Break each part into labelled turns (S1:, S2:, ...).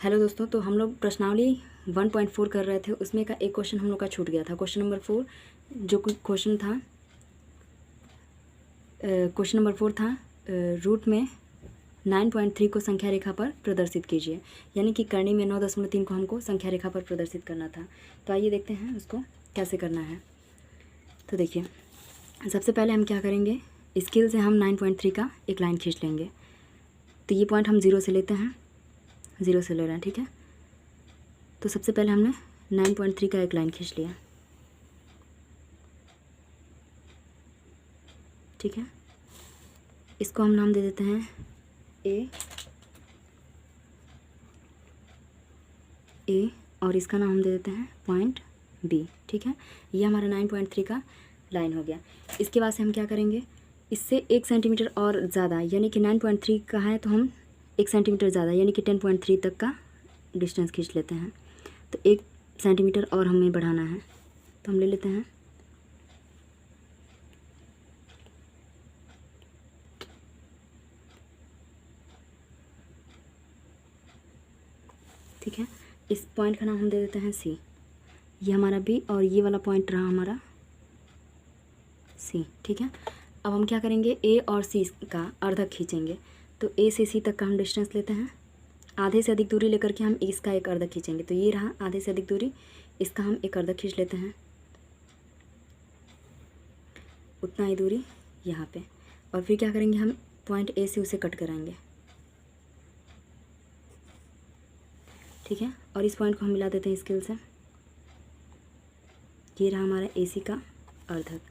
S1: Hello दोस्तों, तो हम लोग प्रश्नावली 1.4 कर रहे थे। उसमें का एक क्वेश्चन हम लोग का छूट गया था। क्वेश्चन नंबर 4 जो क्वेश्चन था, क्वेश्चन नंबर 4 था रूट में 9.3 को संख्या रेखा पर प्रदर्शित कीजिए। यानी कि करनी में 9.3 को हमको संख्या रेखा पर प्रदर्शित करना था। तो आइए देखते हैं उसको कैसे करना है। तो देखिए, सबसे पहले हम क्या करेंगे, स्केल से हम 9.3 का एक लाइन खींच लेंगे। तो ये पॉइंट हम 0 से लेते हैं, 0 से ले रहे हैं, ठीक है। तो सबसे पहले हमने 9.3 का एक लाइन खींच लिया, ठीक है। इसको हम नाम दे देते हैं ए और इसका नाम हम दे देते हैं पॉइंट बी, ठीक है। ये हमारा 9.3 का लाइन हो गया। इसके बाद से हम क्या करेंगे, इससे 1 सेंटीमीटर और ज़्यादा, यानी कि 9.3 का है तो हम 1 सेंटीमीटर ज़्यादा यानी कि 10.3 तक का डिस्टेंस खींच लेते हैं। तो 1 सेंटीमीटर और हमें बढ़ाना है, तो हम ले लेते हैं ठीक है। इस पॉइंट का नाम हम दे देते हैं सी। ये हमारा बी और ये वाला पॉइंट रहा हमारा सी, ठीक है। अब हम क्या करेंगे, ए और सी का अर्धक खींचेंगे। तो ए से सी तक का हम डिस्टेंस लेते हैं, आधे से अधिक दूरी लेकर के हम इसका एक अर्धक खींचेंगे। तो ये रहा आधे से अधिक दूरी, इसका हम एक अर्धक खींच लेते हैं, उतना ही दूरी यहाँ पे। और फिर क्या करेंगे, हम पॉइंट ए से उसे कट कराएंगे, ठीक है। और इस पॉइंट को हम मिला देते हैं स्केल से। ये रहा हमारा ए सी का अर्धक।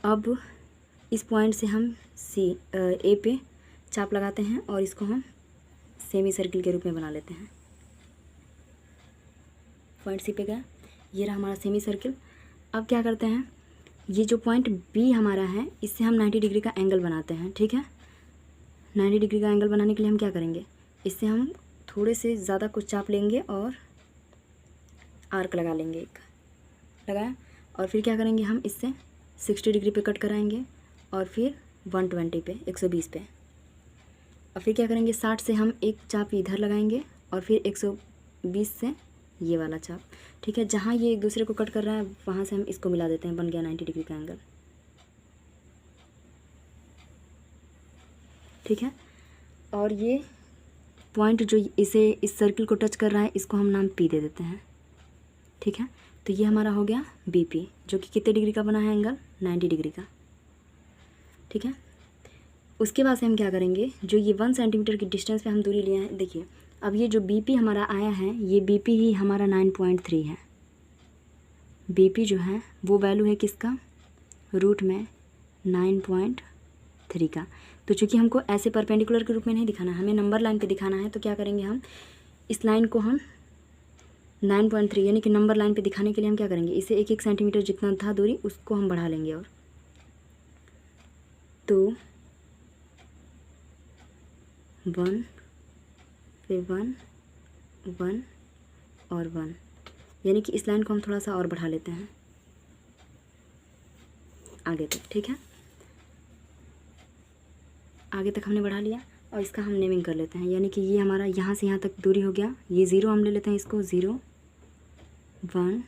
S1: अब इस पॉइंट से हम ए पे चाप लगाते हैं और इसको हम सेमी सर्किल के रूप में बना लेते हैं। पॉइंट सी पे गया, ये रहा हमारा सेमी सर्किल। अब क्या करते हैं, ये जो पॉइंट बी हमारा है इससे हम 90 डिग्री का एंगल बनाते हैं, ठीक है। 90 डिग्री का एंगल बनाने के लिए हम क्या करेंगे, इससे हम थोड़े से ज़्यादा कुछ चाप लेंगे और आर्क लगा लेंगे, एक लगाया। और फिर क्या करेंगे, हम इससे 60 डिग्री पे कट कराएंगे और फिर 120 पे 120 पे। और फिर क्या करेंगे, 60 से हम एक चाप इधर लगाएंगे और फिर 120 से ये वाला चाप, ठीक है। जहाँ ये एक दूसरे को कट कर रहा है वहाँ से हम इसको मिला देते हैं, बन गया 90 डिग्री का एंगल, ठीक है। और ये पॉइंट जो इस सर्किल को टच कर रहा है इसको हम नाम पी दे देते हैं, ठीक है। तो ये हमारा हो गया बी पी, जो कि कितने डिग्री का बना है एंगल, 90 डिग्री का, ठीक है। उसके बाद से हम क्या करेंगे, जो ये 1 सेंटीमीटर की डिस्टेंस पे हम दूरी लिए हैं, देखिए अब ये जो बी पी हमारा आया है, ये बी पी ही हमारा 9.3 है। बी पी जो है वो वैल्यू है किसका, रूट में 9.3 का। तो चूँकि हमको ऐसे परपेंडिकुलर के रूप में नहीं दिखाना है, हमें नंबर लाइन पे दिखाना है, तो क्या करेंगे, हम इस लाइन को हम 9.3 यानी कि नंबर लाइन पे दिखाने के लिए हम क्या करेंगे, इसे 1-1 सेंटीमीटर जितना था दूरी उसको हम बढ़ा लेंगे। और तो 1 फिर 1 1 और 1, यानी कि इस लाइन को हम थोड़ा सा और बढ़ा लेते हैं आगे तक, ठीक है। आगे तक हमने बढ़ा लिया और इसका हम नेमिंग कर लेते हैं, यानी कि ये हमारा यहाँ से यहाँ तक दूरी हो गया। ये 0 हम ले लेते हैं, इसको 0 1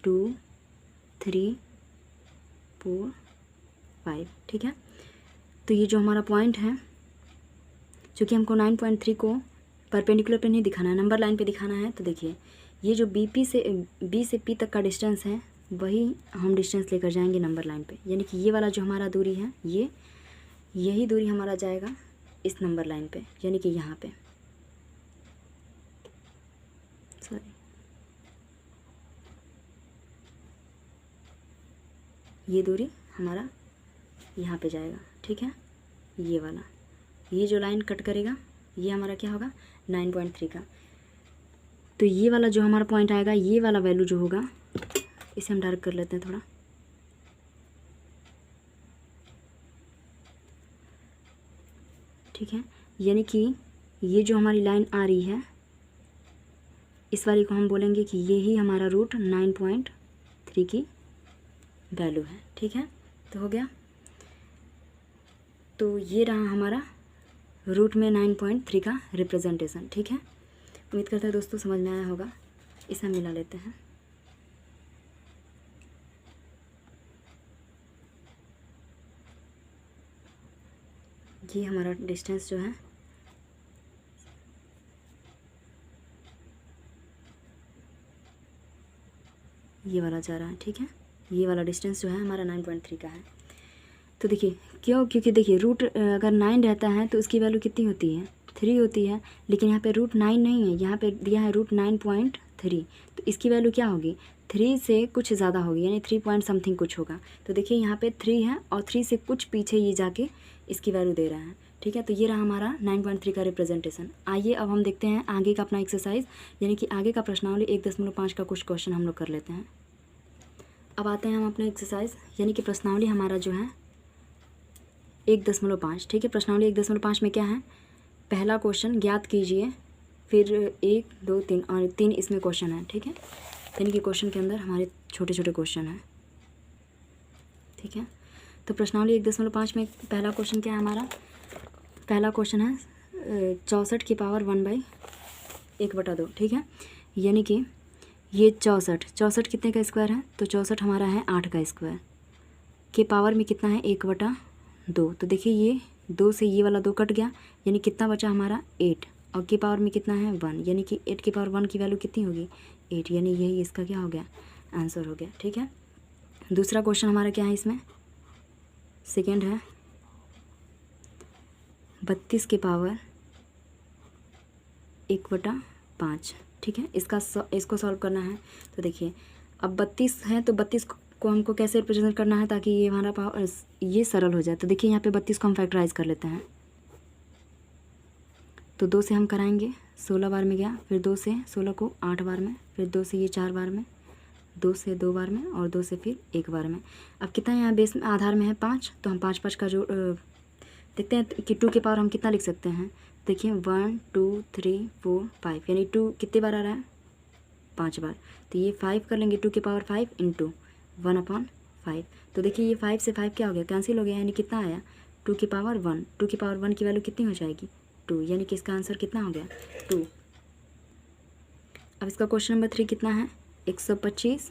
S1: 2 3 4 5, ठीक है। तो ये जो हमारा पॉइंट है, चूँकि हमको 9.3 को परपेंडिकुलर पे नहीं दिखाना है, नंबर लाइन पे दिखाना है, तो देखिए ये जो बी से पी तक का डिस्टेंस है वही हम डिस्टेंस लेकर जाएंगे नंबर लाइन पे। यानी कि ये वाला जो हमारा दूरी है, यही दूरी हमारा जाएगा इस नंबर लाइन पे, यानी कि यहाँ पे, सॉरी, ये दूरी हमारा यहाँ पे जाएगा, ठीक है। ये वाला, ये जो लाइन कट करेगा ये हमारा क्या होगा, 9.3 का। तो ये वाला जो हमारा पॉइंट आएगा, ये वाला वैल्यू जो होगा, इसे हम डार्क कर लेते हैं थोड़ा, ठीक है। यानी कि ये जो हमारी लाइन आ रही है इस वाली को हम बोलेंगे कि ये ही हमारा रूट 9.3 की वैल्यू है, ठीक है। तो हो गया, तो ये रहा हमारा रूट में 9.3 का रिप्रेजेंटेशन। ठीक है, उम्मीद करता है दोस्तों समझ में आया होगा। इसे हम मिला लेते हैं। ये हमारा डिस्टेंस जो है ये वाला जा रहा है। ठीक है, ये वाला डिस्टेंस जो है हमारा 9.3 का है। तो देखिए क्यों, क्योंकि देखिए रूट अगर 9 रहता है तो उसकी वैल्यू कितनी होती है, 3 होती है। लेकिन यहाँ पे रूट 9 नहीं है, यहाँ पे दिया है रूट 9.3, तो इसकी वैल्यू क्या होगी, 3 से कुछ ज़्यादा होगी, यानी 3 पॉइंट समथिंग कुछ होगा। तो देखिए यहाँ पे 3 है और 3 से कुछ पीछे ये जाके इसकी वैल्यू दे रहा है। ठीक है, तो ये रहा हमारा 9.3 का रिप्रेजेंटेशन। आइए अब हम देखते हैं आगे का अपना एक्सरसाइज, यानी कि आगे का प्रश्नावली 1.5 का कुछ क्वेश्चन हम लोग कर लेते हैं। अब आते हैं हम अपने एक्सरसाइज, यानी कि प्रश्नावली हमारा जो है 1.5। ठीक है, प्रश्नावली 1.5 में क्या है, पहला क्वेश्चन ज्ञात कीजिए, फिर 1 2 3 और 3 इसमें क्वेश्चन है। ठीक है, यानी कि क्वेश्चन के अंदर हमारे छोटे छोटे क्वेश्चन हैं। ठीक है, तो प्रश्नावली 1.5 में पहला क्वेश्चन क्या है हमारा, पहला क्वेश्चन है 64 की पावर 1/1/2। ठीक है, यानी कि ये 64 कितने का स्क्वायर है, तो 64 हमारा है 8 का स्क्वायर, के पावर में कितना है 1/2। तो देखिए ये 2 से ये वाला 2 कट गया, यानी कितना बचा हमारा 8, और के पावर में कितना है 1, यानी कि 8 के पावर 1 की वैल्यू कितनी होगी 8, यानी यही इसका क्या हो गया, आंसर हो गया। ठीक है, दूसरा क्वेश्चन हमारा क्या है, इसमें सेकेंड है 32 के पावर 1/5। ठीक है, इसको सॉल्व करना है। तो देखिए अब 32 है, तो 32 को हमको कैसे रिप्रेजेंट करना है ताकि ये हमारा पावर ये सरल हो जाए। तो देखिए यहाँ पे 32 को हम फैक्टराइज कर लेते हैं। तो 2 से हम कराएंगे, 16 बार में गया, फिर 2 से 16 को 8 बार में, फिर 2 से ये 4 बार में, 2 से 2 बार में, और 2 से फिर 1 बार में। अब कितना यहाँ बेस में आधार में है 5, तो हम 5 का जो देखते हैं कि 2 के पावर हम कितना लिख सकते हैं। देखिए 1 2 3 4 5, यानी 2 कितने बार आ रहा है 5 बार। तो ये 5 कर लेंगे, 2 के पावर 5 इंटू 1/5। तो देखिए ये 5 से 5 क्या हो गया, कैंसिल हो गया, यानी कितना आया 2 के पावर 1। 2 के पावर 1 की वैल्यू कितनी हो जाएगी 2, यानी कि इसका आंसर कितना हो गया 2। अब इसका क्वेश्चन नंबर 3 कितना है, 125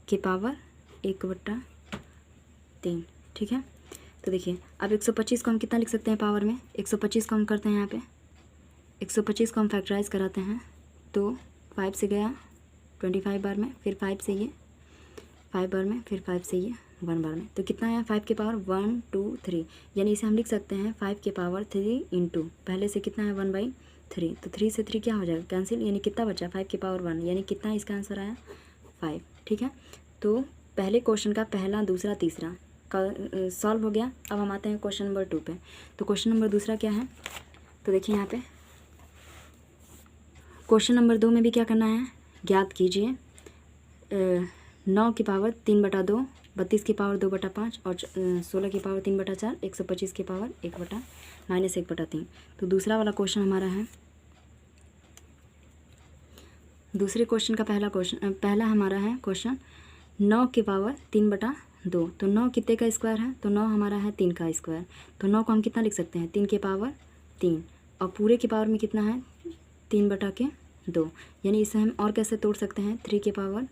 S1: के पावर 1/3। ठीक है, तो देखिए अब 125 को हम कितना लिख सकते हैं पावर में, 125 को हम करते हैं यहाँ पे 125 को हम फैक्टराइज कराते हैं। तो 5 से गया 25 बार में, फिर 5 से ये 5 बार में, फिर 5 से ये 1 बार में। तो कितना आया 5 के पावर 1 2 3, यानी इसे हम लिख सकते हैं 5 के पावर 3 इंटू पहले से कितना है 1/3। तो 3 से 3 क्या हो जाएगा कैंसिल, यानी कितना बचा 5 के पावर 1, यानी कितना इसका आंसर आया 5। ठीक है, तो पहले क्वेश्चन का पहला दूसरा तीसरा का सॉल्व हो गया। अब हम आते हैं क्वेश्चन नंबर 2 पे। तो क्वेश्चन नंबर दूसरा क्या है, तो देखिए यहाँ पे क्वेश्चन नंबर 2 में भी क्या करना है, ज्ञात कीजिए 9 की पावर 3/2, 32 की पावर 2/5 और 16 की पावर 3/4, 125 की पावर -1/3। तो दूसरा वाला क्वेश्चन हमारा है, दूसरे क्वेश्चन का पहला हमारा है क्वेश्चन 9 की पावर 3/2। तो 9 कितने का स्क्वायर है, तो 9 हमारा है 3 का स्क्वायर। तो 9 को हम कितना लिख सकते हैं 3 के पावर 3, और पूरे के पावर में कितना है 3/2, यानी इसे हम और कैसे तोड़ सकते हैं 3 के पावर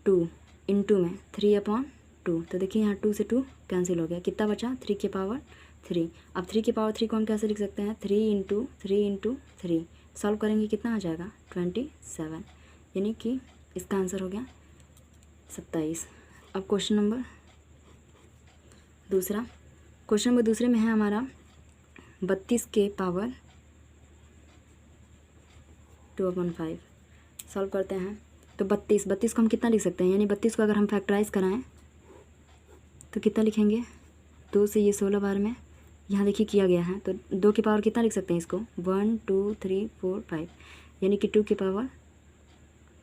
S1: 2 इंटू में 3/2। तो देखिए यहाँ 2 से 2 कैंसिल हो गया, कितना बचा 3 के पावर 3। अब 3 के पावर 3 को हम कैसे लिख सकते हैं 3 इंटू 3 सॉल्व करेंगे कितना आ जाएगा 27, यानी कि इसका आंसर हो गया 27। अब क्वेश्चन नंबर दूसरे में है हमारा 32 के पावर 2/5। सॉल्व करते हैं। तो 32 को हम कितना लिख सकते हैं, यानी 32 को अगर हम फैक्टराइज कराएं तो कितना लिखेंगे 2 से ये 16 बार में, यहाँ देखिए किया गया है। तो 2 की पावर कितना लिख सकते हैं इसको 1 2 3 4 5, यानी कि 2 की पावर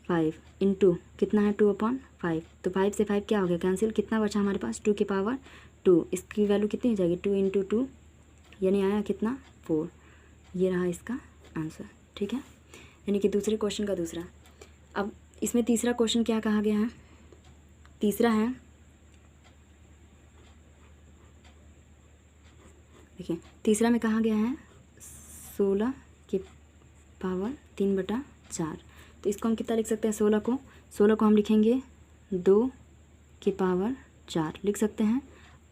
S1: 5 इंटू कितना है 2/5। तो 5 से 5 क्या हो गया कैंसिल, कितना बचा हमारे पास 2 की पावर 2, इसकी वैल्यू कितनी हो जाएगी 2 इंटू 2, यानी आया कितना 4। ये रहा इसका आंसर। ठीक है, यानी कि दूसरे क्वेश्चन का दूसरा। अब इसमें तीसरा क्वेश्चन क्या कहा गया है, तीसरा है देखिए तीसरा में कहा गया है 16 की पावर 3/4। तो इसको हम कितना लिख सकते हैं, 16 को हम लिखेंगे 2 की पावर 4 लिख सकते हैं,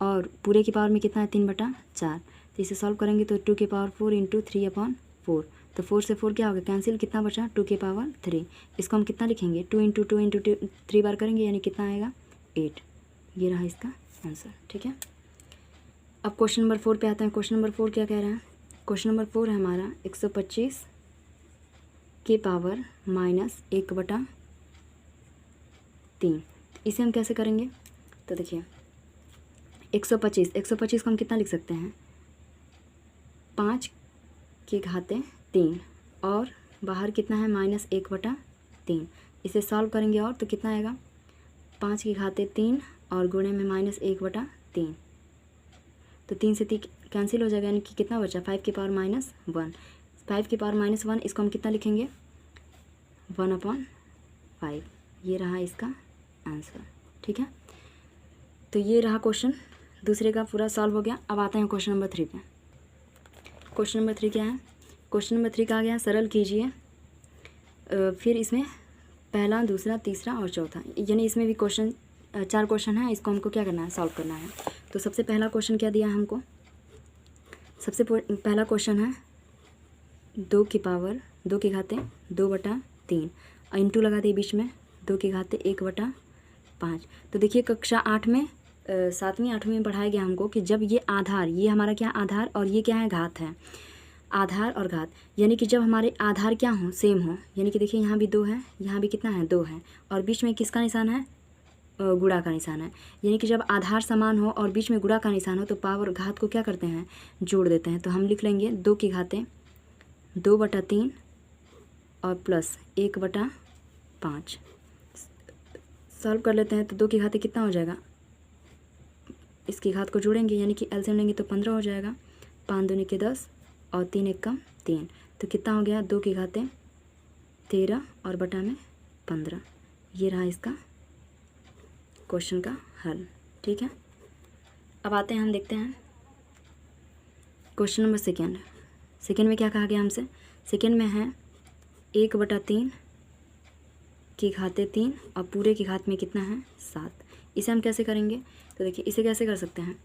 S1: और पूरे की पावर में कितना है 3/4। तो इसे सॉल्व करेंगे तो 2 की पावर 4 इंटू 3/4। तो 4 से 4 क्या होगा, कैंसिल, कितना बचा 2 की पावर 3। इसको हम कितना लिखेंगे 2 इंटू 3 बार करेंगे, यानी कितना आएगा 8। ये रहा इसका आंसर। ठीक है, अब क्वेश्चन नंबर 4 पे आते हैं। क्वेश्चन नंबर 4 क्या कह रहा है, क्वेश्चन नंबर 4 है हमारा 125 की पावर -1/3। इसे हम कैसे करेंगे, तो देखिए 125 को हम कितना लिख सकते हैं 5 की घाते 3, और बाहर कितना है -1/3। इसे सॉल्व करेंगे और तो कितना आएगा 5 की घाते 3 और गुणे में -1/3। तो 3 से 3 कैंसिल हो जाएगा, यानी कि कितना बचा 5 की पावर -1। 5 की पावर -1 इसको हम कितना लिखेंगे 1/5। ये रहा इसका आंसर। ठीक है, तो ये रहा क्वेश्चन दूसरे का पूरा सॉल्व हो गया। अब आते हैं क्वेश्चन नंबर 3 पे। क्वेश्चन नंबर 3 क्या है, क्वेश्चन नंबर 3 कहा गया सरल कीजिए, फिर इसमें पहला, दूसरा, तीसरा और चौथा, यानी इसमें भी क्वेश्चन 4 क्वेश्चन है। इसको हमको क्या करना है, सॉल्व करना है। तो सबसे पहला क्वेश्चन क्या दिया है हमको, सबसे पहला क्वेश्चन है 2 की पावर 2 की घाते 2/3 और इंटू लगा दी बीच में 2 की घाते 1/5। तो देखिए कक्षा 8 में 7वीं 8वीं में पढ़ाया गया हमको कि जब ये आधार, ये हमारा क्या आधार और ये क्या है घात है, आधार और घात, यानी कि जब हमारे आधार क्या हो सेम हो, यानी कि देखिए यहाँ भी 2 है, यहाँ भी कितना है 2 है, और बीच में किसका निशान है गुणा का निशान है। यानी कि जब आधार समान हो और बीच में गुणा का निशान हो तो पावर घात को क्या करते हैं जोड़ देते हैं। तो हम लिख लेंगे 2 की घाते 2/3 और प्लस 1/5। सॉल्व कर लेते हैं तो 2 की घाते कितना हो जाएगा, इसकी घात को जोड़ेंगे यानी कि एलसीएम लेंगे तो 15 हो जाएगा। 5 दूनी के 10 और 3 एक कम 3, तो कितना हो गया 2 की घाते 13 और बटा में 15। ये रहा इसका क्वेश्चन का हल। ठीक है, अब आते हैं हम देखते हैं क्वेश्चन नंबर सेकेंड में क्या कहा गया हमसे। सेकेंड में है 1/3 की घाते 3 और पूरे की घात में कितना है 7। इसे हम कैसे करेंगे, तो देखिए इसे कैसे कर सकते हैं,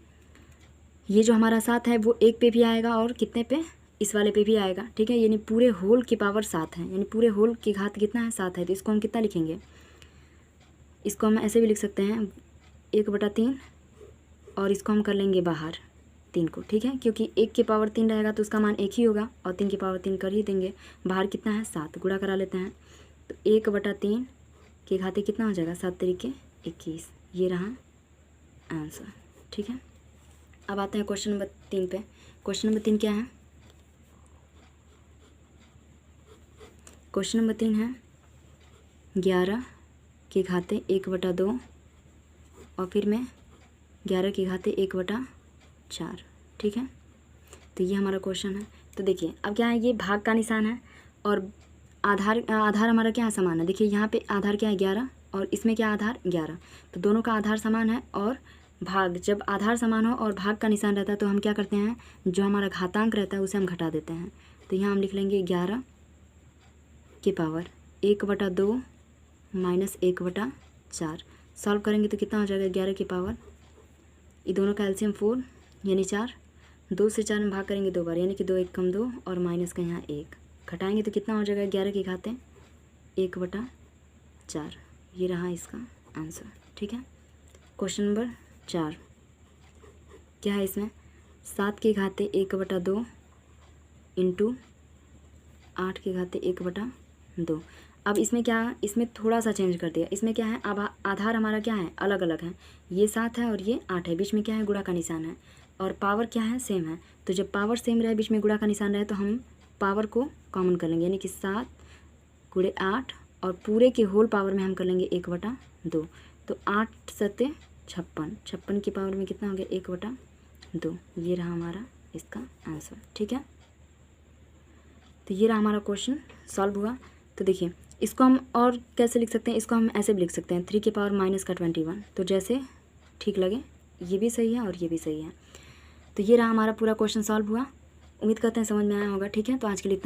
S1: ये जो हमारा 7 है वो 1 पे भी आएगा और कितने पे, इस वाले पे भी आएगा। ठीक है, यानी पूरे होल की पावर 7 है, यानी पूरे होल की घात कितना है 7 है। तो इसको हम कितना लिखेंगे, इसको हम ऐसे भी लिख सकते हैं 1/3 और इसको हम कर लेंगे बाहर 3 को। ठीक है, क्योंकि 1 की पावर 3 रहेगा तो उसका मान 1 ही होगा और 3 की पावर 3 कर ही देंगे। बाहर कितना है 7, गुणा करा लेते हैं तो 1/3 की घाते कितना हो जाएगा 7 तरीके 21। ये रहा आंसर। ठीक है, अब आते हैं क्वेश्चन नंबर 3 पे। क्वेश्चन नंबर 3 क्या है, क्वेश्चन नंबर 3 है 11 की घाते 1/2 और फिर में 11 की घाते 1/4। ठीक है, तो ये हमारा क्वेश्चन है। तो देखिए अब क्या है, ये भाग का निशान है और आधार हमारा क्या है समान है। देखिए यहाँ पे आधार क्या है 11 और इसमें क्या आधार 11, तो दोनों का आधार समान है। और भाग, जब आधार समान हो और भाग का निशान रहता है तो हम क्या करते हैं, जो हमारा घातांक रहता है उसे हम घटा देते हैं। तो यहाँ हम लिख लेंगे 11 की पावर 1/2 माइनस 1/4। सॉल्व करेंगे तो कितना हो जाएगा 11 की पावर, ये दोनों का एलसीएम 4 यानी 4, 2 से 4 में भाग करेंगे 2 बार यानी कि 2 1 कम 2 और माइनस का यहाँ 1, घटाएंगे तो कितना हो जाएगा 11 की घाते 1/4। ये रहा इसका आंसर। ठीक है, क्वेश्चन नंबर 4 क्या है, इसमें 7 की घाते 1/2 इंटू 8 की घाते 1/2। अब इसमें क्या है, इसमें थोड़ा सा चेंज कर दिया। इसमें क्या है, अब आधार हमारा क्या है अलग अलग है, ये 7 है और ये 8 है, बीच में क्या है गुणा का निशान है, और पावर क्या है सेम है। तो जब पावर सेम रहे बीच में गुणा का निशान रहे तो हम पावर को कॉमन कर लेंगे यानी कि 7 × 8 और पूरे के होल पावर में हम कर लेंगे 1/2। तो 8 सत्ते 56 की पावर में कितना हो गया 1/2। ये रहा हमारा इसका आंसर। ठीक है, तो ये रहा हमारा क्वेश्चन सॉल्व हुआ। तो देखिए इसको हम और कैसे लिख सकते हैं, इसको हम ऐसे भी लिख सकते हैं 3 की पावर -21। तो जैसे ठीक लगे, ये भी सही है और ये भी सही है। तो ये रहा हमारा पूरा क्वेश्चन सॉल्व हुआ। उम्मीद करते हैं समझ में आया होगा। ठीक है, तो आज के लिए